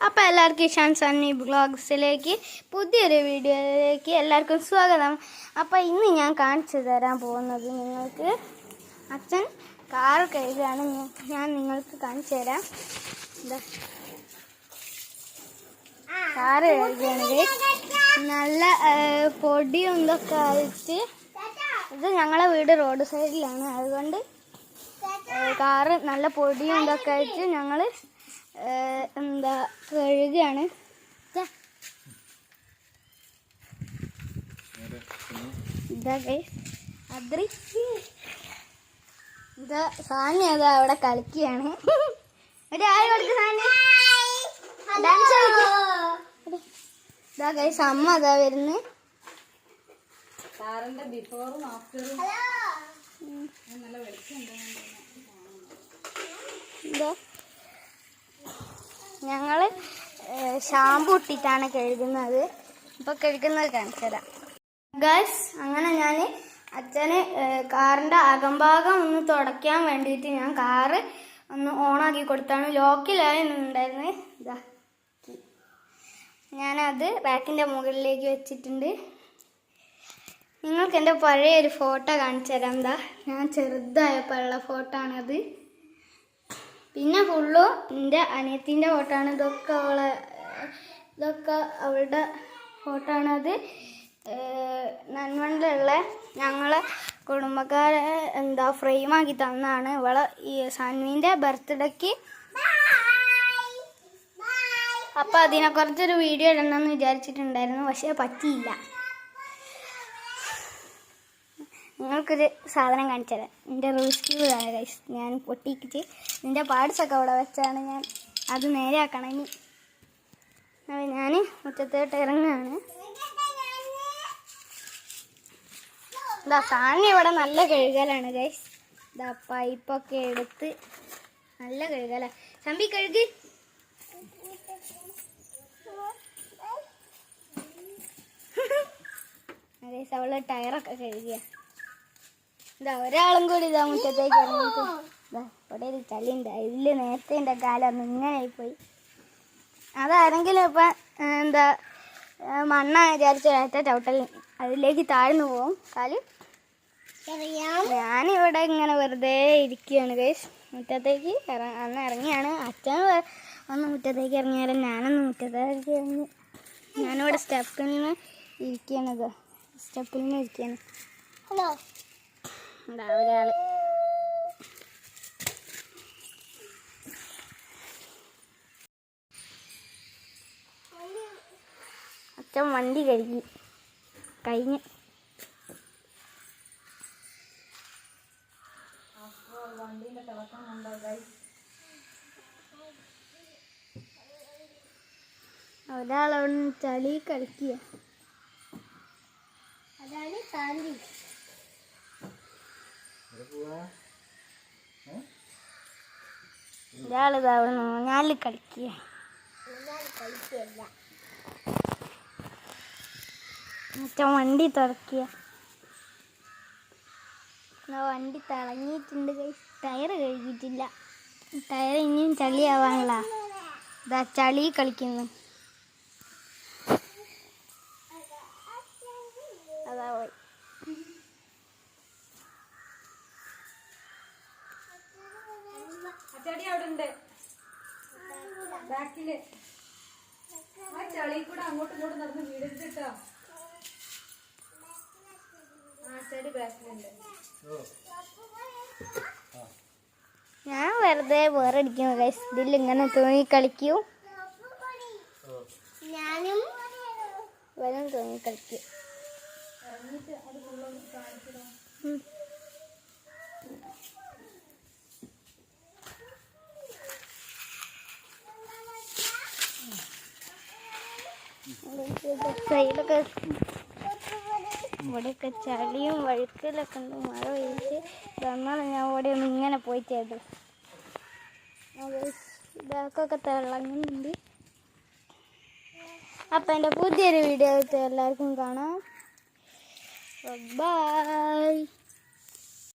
അപ്പോൾ എല്ലാവർക്കും ഇഷാൻ സണ്ണി ബ്ലോഗ്സിലേക്ക് പുതിയൊരു വീഡിയോയിലേക്ക് എല്ലാവർക്കും സ്വാഗതം. അപ്പോൾ ഇന്ന് ഞാൻ കാണിച്ചു തരാൻ പോകുന്നത് നിങ്ങൾക്ക് അച്ഛൻ കാർ കഴുകുകയാണ്. ഞാൻ നിങ്ങൾക്ക് കാണിച്ചു തരാം. എന്താ കാറ് കഴുകുകയാണെങ്കിൽ നല്ല പൊടിയും ഇതൊക്കെ ആയിട്ട്, ഇത് ഞങ്ങളെ വീട് റോഡ് സൈഡിലാണ്, അതുകൊണ്ട് കാറ് നല്ല പൊടിയും ഇതൊക്കെ ആയിട്ട് ഞങ്ങൾ എന്താ കഴുകുകയാണ്. ഇതാ സാനി അതാ അവിടെ കളിക്കുകയാണ്. ഒരു ആര് കളിക്കും സാനി? ഡാൻസ് കളിക്കും. ഇതാ ഗൈസ് അമ്മ അതാ വരുന്നു. ബിഫോറും ആഫ്റ്ററും നല്ല ഇതാ ഞങ്ങൾ ഷാമ്പു ഇട്ടിട്ടാണ് കഴുകുന്നത്. ഇപ്പോൾ കഴുകുന്നത് കാണിച്ചു തരാം ഗൈസ്. അങ്ങനെ ഞാൻ അച്ഛന് കാറിൻ്റെ അകംഭാഗം ഒന്ന് തുടയ്ക്കാൻ വേണ്ടിയിട്ട് ഞാൻ കാറ് ഒന്ന് ഓണാക്കി കൊടുത്താണ്. ലോക്കിലായി ഉണ്ടായിരുന്നത്. ഇതാ ഞാനത് റാക്കിൻ്റെ മുകളിലേക്ക് വെച്ചിട്ടുണ്ട്. നിങ്ങൾക്ക് എൻ്റെ പഴയ ഒരു ഫോട്ടോ കാണിച്ചു തരാം. എന്താ ഞാൻ ചെറുതായപ്പോഴുള്ള ഫോട്ടോ ആണത്. പിന്നെ ഫുള്ളും എൻ്റെ അനിയത്തിൻ്റെ ഫോട്ടോ ആണ്. ഇതൊക്കെ അവളുടെ ഫോട്ടോ ആണത്. നന്മണ്ടിലുള്ള ഞങ്ങളെ കുടുംബക്കാരെ എന്താ ഫ്രെയിമാക്കി തന്നാണ്. ഇവളെ ഈ സൺവീൻ്റെ ബർത്ത്ഡേക്ക്. അപ്പോൾ അതിനെക്കുറിച്ചൊരു വീഡിയോ ഇടണമെന്ന് വിചാരിച്ചിട്ടുണ്ടായിരുന്നു, പക്ഷേ പറ്റിയില്ല. നിങ്ങൾക്കൊരു സാധനം കാണിച്ചു തരാം. എൻ്റെ റൂസ് ക്യൂബാണ് ഗൈസ്. ഞാൻ പൊട്ടിക്കിച്ച് ഇതിൻ്റെ പാർട്സൊക്കെ അവിടെ വെച്ചാണ് ഞാൻ അത് നേരെയാക്കണം. ഇനി ഞാൻ മുറ്റത്തോട്ട് ഇറങ്ങുകയാണ്. ഇതാ സാധനം ഇവിടെ നല്ല കഴുകലാണ് ഗൈസ്. ഇതാ പൈപ്പൊക്കെ എടുത്ത് നല്ല കഴുകല. ചമ്പി കഴുകി. ഗൈസ് അവള് ടയറൊക്കെ കഴുകിയ. ഇതാ ഒരാളും കൂടി ഇതാ മുറ്റത്തേക്ക് ഇറങ്ങിയിട്ട് ഇതാ ഇവിടെ ഒരു ചളിയുണ്ട്. അതിൽ നേരത്തെ എൻ്റെ കാലം ഇങ്ങനെയായിപ്പോയി. അതാരെങ്കിലും ഇപ്പം എന്താ മണ്ണ വിചാരിച്ചൊരാറ്റ ചവിട്ടൽ അതിലേക്ക് താഴ്ന്നു പോവും കാല്. ഞാനിവിടെ ഇങ്ങനെ വെറുതെ ഇരിക്കുകയാണ് ഗൈസ്. മുറ്റത്തേക്ക് അന്ന് ഇറങ്ങിയാണ്. അച്ഛൻ ഒന്ന് മുറ്റത്തേക്ക് ഇറങ്ങിയാലും ഞാനൊന്ന് മുറ്റത്തേക്ക് ഇറങ്ങി. ഞാനിവിടെ സ്റ്റെപ്പിൽ നിന്ന് ഇരിക്കുകയാണത്. സ്റ്റെപ്പിൽ നിന്ന് ഇരിക്കുകയാണ്. ഹലോ ഒരാള് അച്ഛൻ വണ്ടി കഴിഞ്ഞ് വണ്ടീൻ്റെ തിളക്കം കണ്ടോ ഗൈസ്. ഒരാളവിടെ ചളി കളിക്കുക. അതാണ് സാന്റി. ഒരാളിതാ അവിടെ ഊഞ്ഞാലിൽ കളിക്കുക. മറ്റേ വണ്ടി തുറക്കുക. വണ്ടി തിളങ്ങിയിട്ടുണ്ട് ഗൈസ്. ടയർ കഴുകിയിട്ടില്ല. ടയർ ഇനിയും ചളിയാവാനുള്ള. ഇതാ ചളി കളിക്കുന്നു. അതാ പോയി. ചെടി അവിടെ ഉണ്ട് ബാക്കില്. ആ ചളി കൂടെ അങ്ങോട്ടും ഇങ്ങോട്ടും നടന്ന് വീടിട്ടോ. ആ ചെടി ബാക്കിലുണ്ട്. ഞാൻ വെറുതെ വേറടിക്കുന്നു ഗൈസ്. ഇതിൽ ഇങ്ങനെ തൂങ്ങി കളിക്കൂ. ഞാനും വരും തൂങ്ങി കളിക്കും. സൈഡൊക്കെ ഇവിടെയൊക്കെ ചളിയും വഴുക്കലൊക്കെ ഉണ്ട്. മഴ പെയ്ച്ച് തന്നാണ് ഞാൻ ഇവിടെ ഒന്ന് ഇങ്ങനെ പോയി ചെയ്തു. ബാക്കൊക്കെ തിളങ്ങുന്നുണ്ട്. അപ്പം എൻ്റെ പുതിയൊരു വീഡിയോ ആയിട്ട് എല്ലാവർക്കും കാണാം. ബൈ.